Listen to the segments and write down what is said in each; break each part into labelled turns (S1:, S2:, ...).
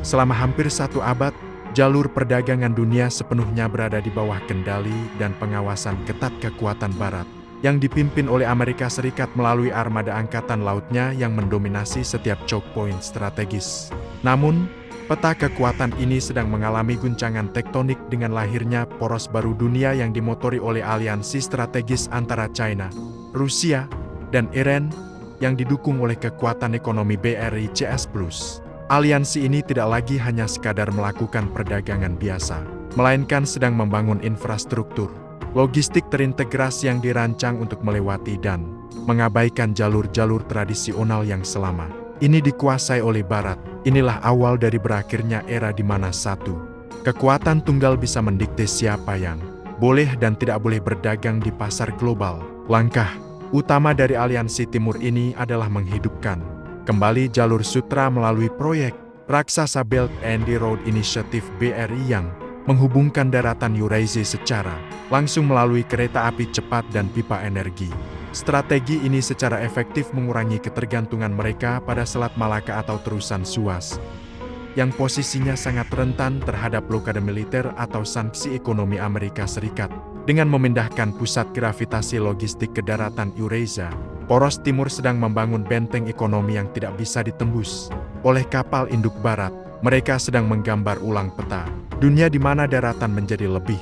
S1: Selama hampir 1 abad, jalur perdagangan dunia sepenuhnya berada di bawah kendali dan pengawasan ketat kekuatan Barat, yang dipimpin oleh Amerika Serikat melalui armada angkatan lautnya yang mendominasi setiap choke point strategis. Namun, peta kekuatan ini sedang mengalami guncangan tektonik dengan lahirnya poros baru dunia yang dimotori oleh aliansi strategis antara China, Rusia, dan Iran, yang didukung oleh kekuatan ekonomi BRICS+. Aliansi ini tidak lagi hanya sekadar melakukan perdagangan biasa, melainkan sedang membangun infrastruktur logistik terintegrasi yang dirancang untuk melewati dan mengabaikan jalur-jalur tradisional yang selama ini dikuasai oleh Barat. Inilah awal dari berakhirnya era di mana satu kekuatan tunggal bisa mendikte siapa yang boleh dan tidak boleh berdagang di pasar global. Langkah utama dari aliansi timur ini adalah menghidupkan kembali jalur sutra melalui proyek raksasa Belt and Road Initiative BRI yang menghubungkan daratan Eurasia secara langsung melalui kereta api cepat dan pipa energi. Strategi ini secara efektif mengurangi ketergantungan mereka pada Selat Malaka atau terusan Suez, yang posisinya sangat rentan terhadap blokade militer atau sanksi ekonomi Amerika Serikat. Dengan memindahkan pusat gravitasi logistik ke daratan Eurasia, poros timur sedang membangun benteng ekonomi yang tidak bisa ditembus oleh kapal induk Barat. Mereka sedang menggambar ulang peta dunia di mana daratan menjadi lebih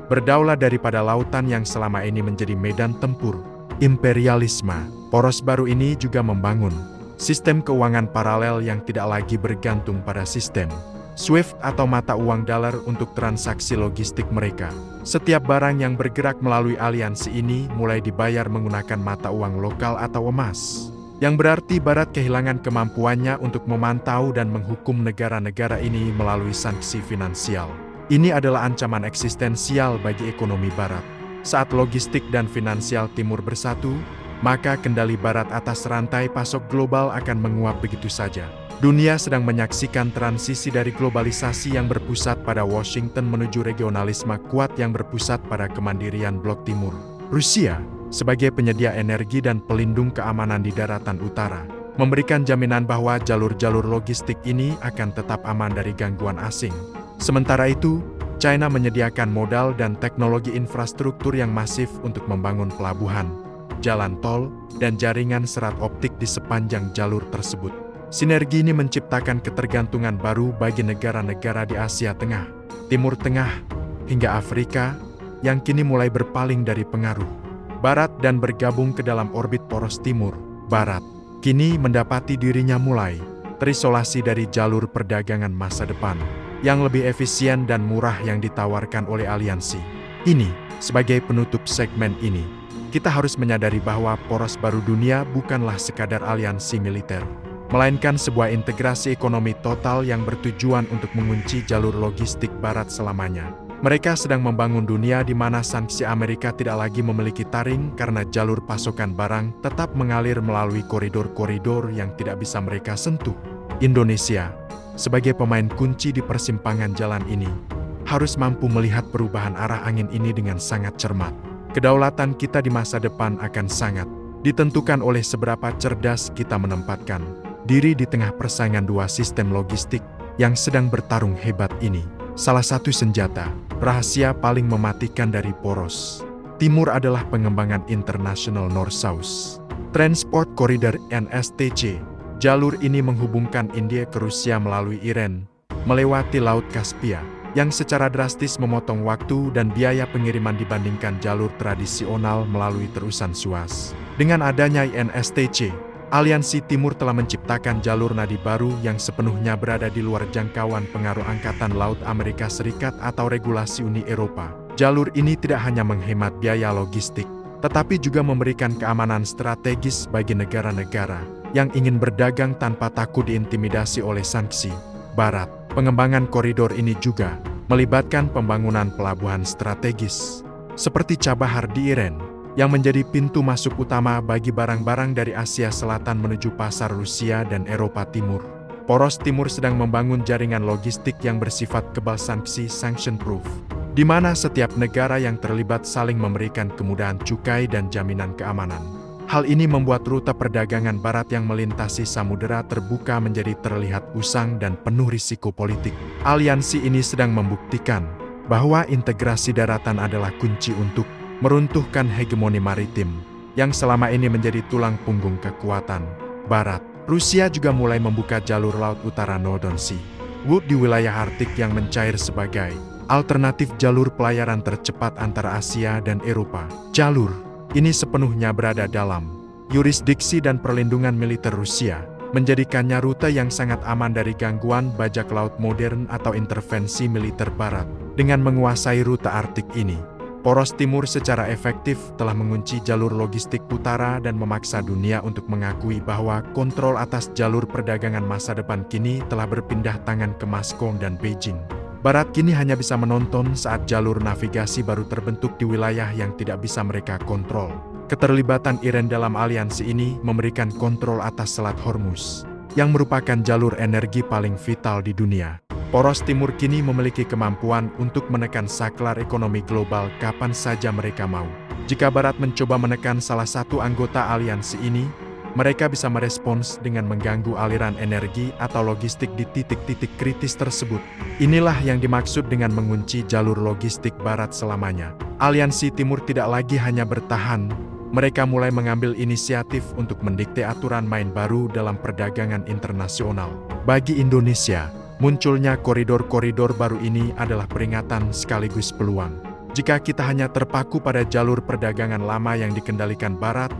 S1: berdaulat daripada lautan yang selama ini menjadi medan tempur imperialisme. Poros baru ini juga membangun sistem keuangan paralel yang tidak lagi bergantung pada sistem SWIFT atau mata uang dolar untuk transaksi logistik mereka. Setiap barang yang bergerak melalui aliansi ini mulai dibayar menggunakan mata uang lokal atau emas, yang berarti Barat kehilangan kemampuannya untuk memantau dan menghukum negara-negara ini melalui sanksi finansial. Ini adalah ancaman eksistensial bagi ekonomi Barat. Saat logistik dan finansial timur bersatu, maka kendali Barat atas rantai pasok global akan menguap begitu saja. Dunia sedang menyaksikan transisi dari globalisasi yang berpusat pada Washington menuju regionalisme kuat yang berpusat pada kemandirian Blok Timur. Rusia, sebagai penyedia energi dan pelindung keamanan di daratan utara, memberikan jaminan bahwa jalur-jalur logistik ini akan tetap aman dari gangguan asing. Sementara itu, China menyediakan modal dan teknologi infrastruktur yang masif untuk membangun pelabuhan, jalan tol, dan jaringan serat optik di sepanjang jalur tersebut. Sinergi ini menciptakan ketergantungan baru bagi negara-negara di Asia Tengah, Timur Tengah, hingga Afrika, yang kini mulai berpaling dari pengaruh Barat dan bergabung ke dalam orbit poros timur. Barat kini mendapati dirinya mulai terisolasi dari jalur perdagangan masa depan yang lebih efisien dan murah yang ditawarkan oleh aliansi ini. Sebagai penutup segmen ini, kita harus menyadari bahwa poros baru dunia bukanlah sekadar aliansi militer, melainkan sebuah integrasi ekonomi total yang bertujuan untuk mengunci jalur logistik Barat selamanya. Mereka sedang membangun dunia di mana sanksi Amerika tidak lagi memiliki taring karena jalur pasokan barang tetap mengalir melalui koridor-koridor yang tidak bisa mereka sentuh. Indonesia, sebagai pemain kunci di persimpangan jalan ini, harus mampu melihat perubahan arah angin ini dengan sangat cermat. Kedaulatan kita di masa depan akan sangat ditentukan oleh seberapa cerdas kita menempatkan diri di tengah persaingan dua sistem logistik yang sedang bertarung hebat ini. Salah satu senjata rahasia paling mematikan dari poros timur adalah pengembangan International North-South Transport Corridor (NSTC). Jalur ini menghubungkan India ke Rusia melalui Iran, melewati Laut Kaspia, yang secara drastis memotong waktu dan biaya pengiriman dibandingkan jalur tradisional melalui terusan Suez. Dengan adanya NSTC, Aliansi Timur telah menciptakan jalur nadi baru yang sepenuhnya berada di luar jangkauan pengaruh Angkatan Laut Amerika Serikat atau regulasi Uni Eropa. Jalur ini tidak hanya menghemat biaya logistik, tetapi juga memberikan keamanan strategis bagi negara-negara yang ingin berdagang tanpa takut diintimidasi oleh sanksi Barat. Pengembangan koridor ini juga melibatkan pembangunan pelabuhan strategis, seperti Chabahar di Iran, yang menjadi pintu masuk utama bagi barang-barang dari Asia Selatan menuju pasar Rusia dan Eropa Timur. Poros Timur sedang membangun jaringan logistik yang bersifat kebal sanksi (sanction proof), di mana setiap negara yang terlibat saling memberikan kemudahan cukai dan jaminan keamanan. Hal ini membuat rute perdagangan barat yang melintasi samudera terbuka menjadi terlihat usang dan penuh risiko politik. Aliansi ini sedang membuktikan bahwa integrasi daratan adalah kunci untuk meruntuhkan hegemoni maritim yang selama ini menjadi tulang punggung kekuatan barat. Rusia juga mulai membuka jalur laut utara Northern Sea Route di wilayah Arktik yang mencair sebagai alternatif jalur pelayaran tercepat antara Asia dan Eropa. Jalur ini sepenuhnya berada dalam yurisdiksi dan perlindungan militer Rusia, menjadikannya rute yang sangat aman dari gangguan bajak laut modern atau intervensi militer barat. Dengan menguasai rute Arktik ini, poros timur secara efektif telah mengunci jalur logistik utara dan memaksa dunia untuk mengakui bahwa kontrol atas jalur perdagangan masa depan kini telah berpindah tangan ke Moskow dan Beijing. Barat kini hanya bisa menonton saat jalur navigasi baru terbentuk di wilayah yang tidak bisa mereka kontrol. Keterlibatan Iran dalam aliansi ini memberikan kontrol atas Selat Hormuz, yang merupakan jalur energi paling vital di dunia. Poros timur kini memiliki kemampuan untuk menekan saklar ekonomi global kapan saja mereka mau. Jika Barat mencoba menekan salah satu anggota aliansi ini, mereka bisa merespons dengan mengganggu aliran energi atau logistik di titik-titik kritis tersebut. Inilah yang dimaksud dengan mengunci jalur logistik Barat selamanya. Aliansi Timur tidak lagi hanya bertahan, mereka mulai mengambil inisiatif untuk mendikte aturan main baru dalam perdagangan internasional. Bagi Indonesia, munculnya koridor-koridor baru ini adalah peringatan sekaligus peluang. Jika kita hanya terpaku pada jalur perdagangan lama yang dikendalikan Barat,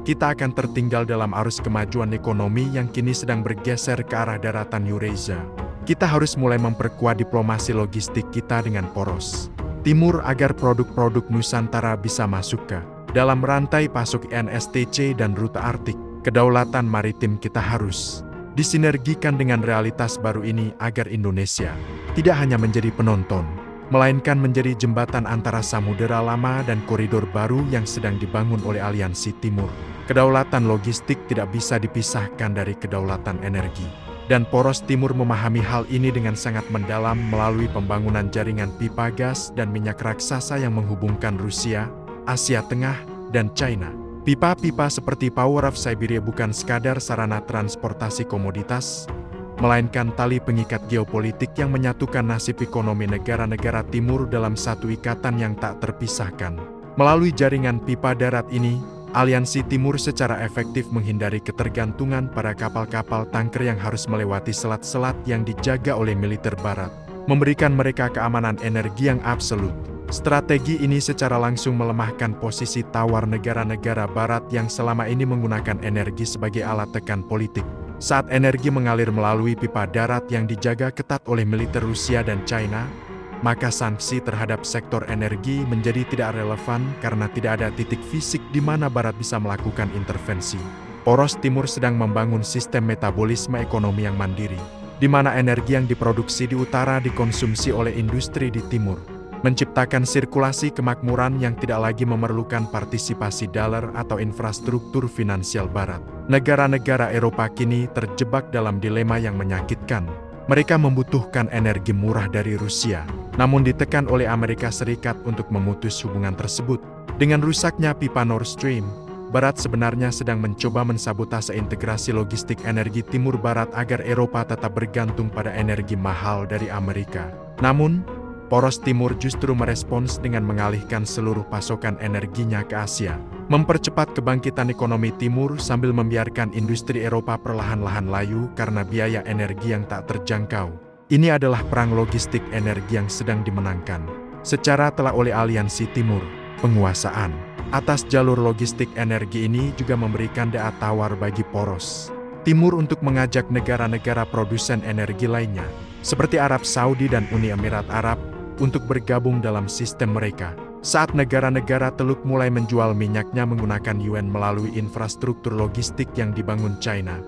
S1: kita akan tertinggal dalam arus kemajuan ekonomi yang kini sedang bergeser ke arah daratan Eurasia. Kita harus mulai memperkuat diplomasi logistik kita dengan poros Timur agar produk-produk Nusantara bisa masuk ke dalam rantai pasok NSTC dan rute Arktik. Kedaulatan maritim kita harus disinergikan dengan realitas baru ini agar Indonesia tidak hanya menjadi penonton, melainkan menjadi jembatan antara samudera lama dan koridor baru yang sedang dibangun oleh Aliansi Timur. Kedaulatan logistik tidak bisa dipisahkan dari kedaulatan energi. Dan poros Timur memahami hal ini dengan sangat mendalam melalui pembangunan jaringan pipa gas dan minyak raksasa yang menghubungkan Rusia, Asia Tengah, dan China. Pipa-pipa seperti Power of Siberia bukan sekadar sarana transportasi komoditas, melainkan tali pengikat geopolitik yang menyatukan nasib ekonomi negara-negara timur dalam satu ikatan yang tak terpisahkan. Melalui jaringan pipa darat ini, Aliansi Timur secara efektif menghindari ketergantungan pada kapal-kapal tanker yang harus melewati selat-selat yang dijaga oleh militer Barat, memberikan mereka keamanan energi yang absolut. Strategi ini secara langsung melemahkan posisi tawar negara-negara Barat yang selama ini menggunakan energi sebagai alat tekan politik. Saat energi mengalir melalui pipa darat yang dijaga ketat oleh militer Rusia dan China, maka sanksi terhadap sektor energi menjadi tidak relevan karena tidak ada titik fisik di mana Barat bisa melakukan intervensi. Poros Timur sedang membangun sistem metabolisme ekonomi yang mandiri, di mana energi yang diproduksi di utara dikonsumsi oleh industri di timur, menciptakan sirkulasi kemakmuran yang tidak lagi memerlukan partisipasi dalar atau infrastruktur finansial Barat. Negara-negara Eropa kini terjebak dalam dilema yang menyakitkan. Mereka membutuhkan energi murah dari Rusia, namun ditekan oleh Amerika Serikat untuk memutus hubungan tersebut. Dengan rusaknya pipa Nord Stream, Barat sebenarnya sedang mencoba mensabotase integrasi logistik energi Timur Barat agar Eropa tetap bergantung pada energi mahal dari Amerika. Namun, poros Timur justru merespons dengan mengalihkan seluruh pasokan energinya ke Asia, mempercepat kebangkitan ekonomi Timur sambil membiarkan industri Eropa perlahan-lahan layu karena biaya energi yang tak terjangkau. Ini adalah perang logistik energi yang sedang dimenangkan secara telak oleh Aliansi Timur. Penguasaan atas jalur logistik energi ini juga memberikan daya tawar bagi poros Timur untuk mengajak negara-negara produsen energi lainnya, seperti Arab Saudi dan Uni Emirat Arab, untuk bergabung dalam sistem mereka. Saat negara-negara Teluk mulai menjual minyaknya menggunakan yuan melalui infrastruktur logistik yang dibangun China,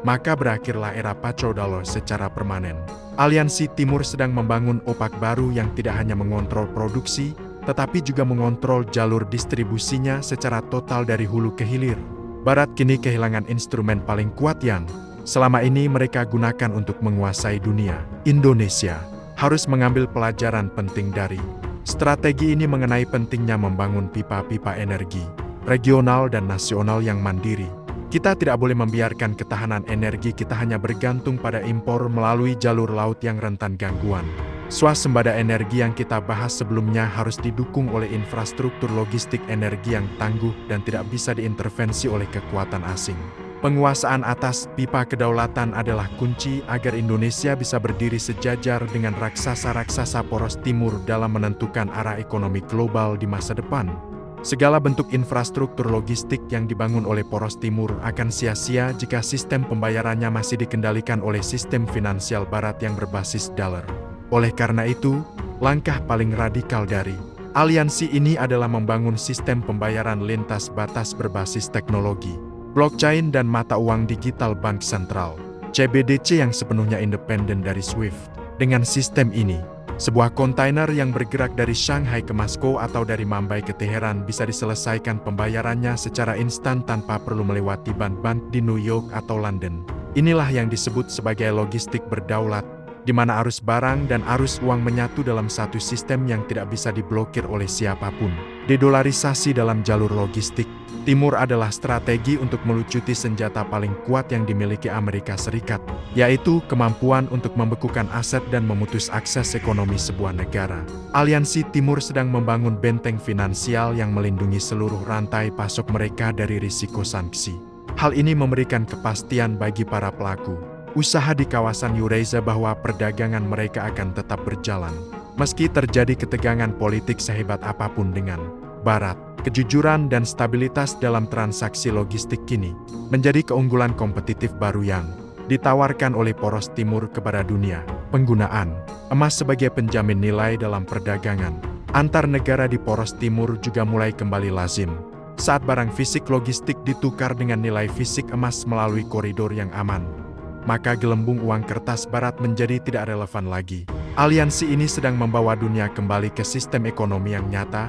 S1: maka berakhirlah era petrodollar secara permanen. Aliansi Timur sedang membangun OPEC baru yang tidak hanya mengontrol produksi, tetapi juga mengontrol jalur distribusinya secara total dari hulu ke hilir. Barat kini kehilangan instrumen paling kuat yang selama ini mereka gunakan untuk menguasai dunia. Indonesia harus mengambil pelajaran penting dari strategi ini mengenai pentingnya membangun pipa-pipa energi regional dan nasional yang mandiri. Kita tidak boleh membiarkan ketahanan energi kita hanya bergantung pada impor melalui jalur laut yang rentan gangguan. Swasembada energi yang kita bahas sebelumnya harus didukung oleh infrastruktur logistik energi yang tangguh dan tidak bisa diintervensi oleh kekuatan asing. Penguasaan atas pipa kedaulatan adalah kunci agar Indonesia bisa berdiri sejajar dengan raksasa-raksasa poros timur dalam menentukan arah ekonomi global di masa depan. Segala bentuk infrastruktur logistik yang dibangun oleh poros timur akan sia-sia jika sistem pembayarannya masih dikendalikan oleh sistem finansial barat yang berbasis dolar. Oleh karena itu, langkah paling radikal dari aliansi ini adalah membangun sistem pembayaran lintas batas berbasis teknologi blockchain dan mata uang digital bank sentral, CBDC yang sepenuhnya independen dari SWIFT. Dengan sistem ini, sebuah kontainer yang bergerak dari Shanghai ke Moskow atau dari Mumbai ke Teheran bisa diselesaikan pembayarannya secara instan tanpa perlu melewati bank-bank di New York atau London. Inilah yang disebut sebagai logistik berdaulat, di mana arus barang dan arus uang menyatu dalam satu sistem yang tidak bisa diblokir oleh siapapun. Dedolarisasi dalam jalur logistik timur adalah strategi untuk melucuti senjata paling kuat yang dimiliki Amerika Serikat, yaitu kemampuan untuk membekukan aset dan memutus akses ekonomi sebuah negara. Aliansi Timur sedang membangun benteng finansial yang melindungi seluruh rantai pasok mereka dari risiko sanksi. Hal ini memberikan kepastian bagi para pelaku usaha di kawasan Eurasia bahwa perdagangan mereka akan tetap berjalan, meski terjadi ketegangan politik sehebat apapun dengan Barat. Kejujuran dan stabilitas dalam transaksi logistik kini menjadi keunggulan kompetitif baru yang ditawarkan oleh poros timur kepada dunia. Penggunaan emas sebagai penjamin nilai dalam perdagangan antar negara di poros timur juga mulai kembali lazim. Saat barang fisik logistik ditukar dengan nilai fisik emas melalui koridor yang aman, maka gelembung uang kertas barat menjadi tidak relevan lagi. Aliansi ini sedang membawa dunia kembali ke sistem ekonomi yang nyata,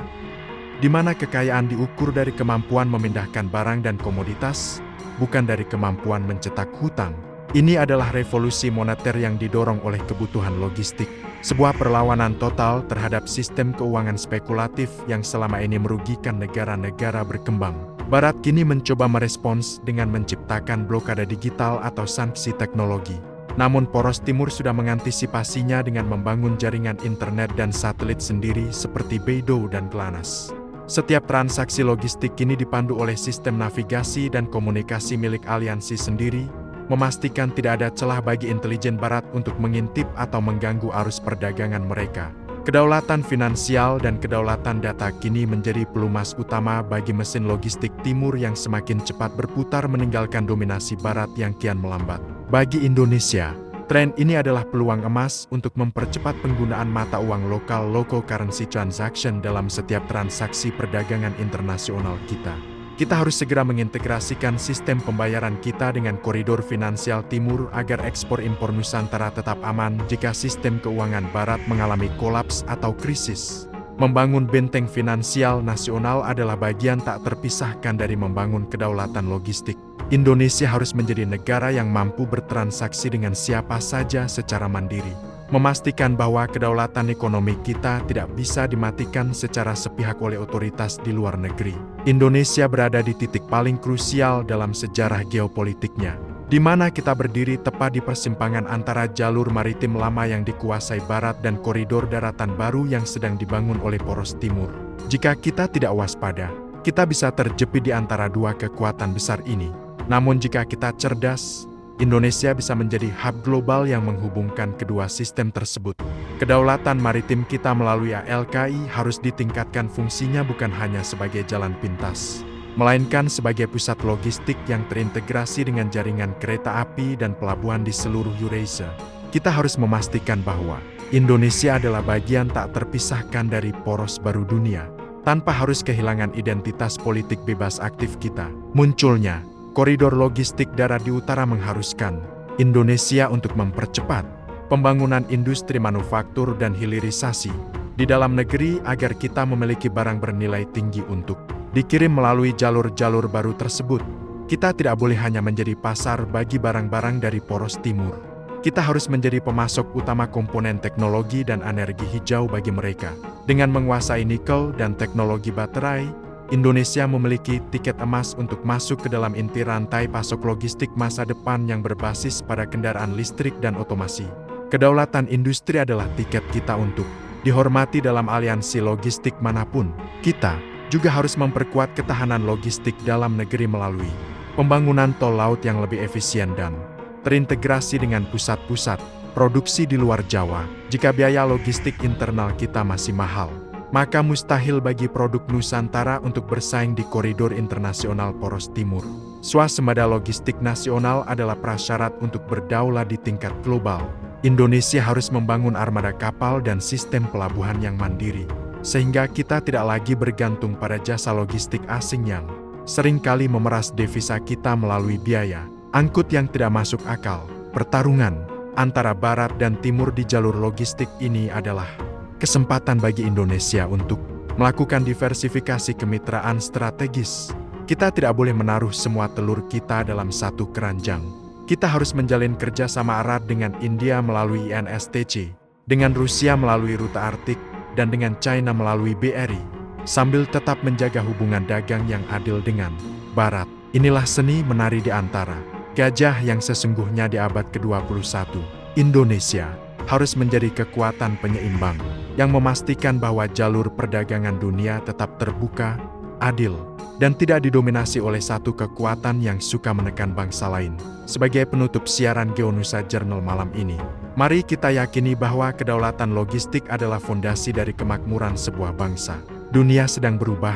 S1: di mana kekayaan diukur dari kemampuan memindahkan barang dan komoditas, bukan dari kemampuan mencetak hutang. Ini adalah revolusi moneter yang didorong oleh kebutuhan logistik, sebuah perlawanan total terhadap sistem keuangan spekulatif yang selama ini merugikan negara-negara berkembang. Barat kini mencoba merespons dengan menciptakan blokade digital atau sanksi teknologi. Namun poros timur sudah mengantisipasinya dengan membangun jaringan internet dan satelit sendiri seperti Beidou dan GLONASS. Setiap transaksi logistik kini dipandu oleh sistem navigasi dan komunikasi milik aliansi sendiri, memastikan tidak ada celah bagi intelijen barat untuk mengintip atau mengganggu arus perdagangan mereka. Kedaulatan finansial dan kedaulatan data kini menjadi pelumas utama bagi mesin logistik timur yang semakin cepat berputar meninggalkan dominasi barat yang kian melambat. Bagi Indonesia, tren ini adalah peluang emas untuk mempercepat penggunaan mata uang lokal local currency transaction dalam setiap transaksi perdagangan internasional kita. Kita harus segera mengintegrasikan sistem pembayaran kita dengan koridor finansial timur agar ekspor-impor Nusantara tetap aman jika sistem keuangan barat mengalami kolaps atau krisis. Membangun benteng finansial nasional adalah bagian tak terpisahkan dari membangun kedaulatan logistik. Indonesia harus menjadi negara yang mampu bertransaksi dengan siapa saja secara mandiri, memastikan bahwa kedaulatan ekonomi kita tidak bisa dimatikan secara sepihak oleh otoritas di luar negeri. Indonesia berada di titik paling krusial dalam sejarah geopolitiknya, di mana kita berdiri tepat di persimpangan antara jalur maritim lama yang dikuasai Barat dan koridor daratan baru yang sedang dibangun oleh poros timur. Jika kita tidak waspada, kita bisa terjepit di antara dua kekuatan besar ini. Namun jika kita cerdas, Indonesia bisa menjadi hub global yang menghubungkan kedua sistem tersebut. Kedaulatan maritim kita melalui ALKI harus ditingkatkan fungsinya bukan hanya sebagai jalan pintas, melainkan sebagai pusat logistik yang terintegrasi dengan jaringan kereta api dan pelabuhan di seluruh Eurasia. Kita harus memastikan bahwa Indonesia adalah bagian tak terpisahkan dari poros baru dunia, tanpa harus kehilangan identitas politik bebas aktif kita. Munculnya koridor logistik darat di utara mengharuskan Indonesia untuk mempercepat pembangunan industri manufaktur dan hilirisasi di dalam negeri agar kita memiliki barang bernilai tinggi untuk dikirim melalui jalur-jalur baru tersebut. Kita tidak boleh hanya menjadi pasar bagi barang-barang dari poros timur. Kita harus menjadi pemasok utama komponen teknologi dan energi hijau bagi mereka. Dengan menguasai nikel dan teknologi baterai, Indonesia memiliki tiket emas untuk masuk ke dalam inti rantai pasok logistik masa depan yang berbasis pada kendaraan listrik dan otomasi. Kedaulatan industri adalah tiket kita untuk dihormati dalam aliansi logistik manapun. Kita juga harus memperkuat ketahanan logistik dalam negeri melalui pembangunan tol laut yang lebih efisien dan terintegrasi dengan pusat-pusat produksi di luar Jawa. Jika biaya logistik internal kita masih mahal, maka mustahil bagi produk Nusantara untuk bersaing di koridor internasional poros timur. Swasembada logistik nasional adalah prasyarat untuk berdaulat di tingkat global. Indonesia harus membangun armada kapal dan sistem pelabuhan yang mandiri, sehingga kita tidak lagi bergantung pada jasa logistik asing yang seringkali memeras devisa kita melalui biaya angkut yang tidak masuk akal. Pertarungan antara Barat dan Timur di jalur logistik ini adalah kesempatan bagi Indonesia untuk melakukan diversifikasi kemitraan strategis. Kita tidak boleh menaruh semua telur kita dalam satu keranjang. Kita harus menjalin kerjasama erat dengan India melalui INSTC, dengan Rusia melalui rute Arktik, dan dengan China melalui BRI, sambil tetap menjaga hubungan dagang yang adil dengan Barat. Inilah seni menari di antara gajah yang sesungguhnya di abad ke-21. Indonesia harus menjadi kekuatan penyeimbang yang memastikan bahwa jalur perdagangan dunia tetap terbuka, adil, dan tidak didominasi oleh satu kekuatan yang suka menekan bangsa lain. Sebagai penutup siaran Geonusa Journal malam ini, mari kita yakini bahwa kedaulatan logistik adalah fondasi dari kemakmuran sebuah bangsa. Dunia sedang berubah,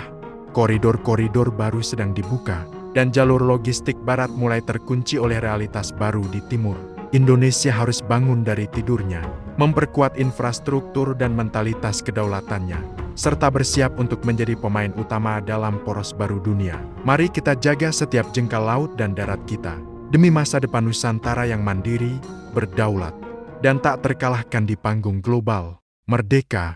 S1: koridor-koridor baru sedang dibuka, dan jalur logistik Barat mulai terkunci oleh realitas baru di Timur. Indonesia harus bangun dari tidurnya, memperkuat infrastruktur dan mentalitas kedaulatannya, serta bersiap untuk menjadi pemain utama dalam poros baru dunia. Mari kita jaga setiap jengkal laut dan darat kita, demi masa depan Nusantara yang mandiri, berdaulat, dan tak terkalahkan di panggung global. Merdeka!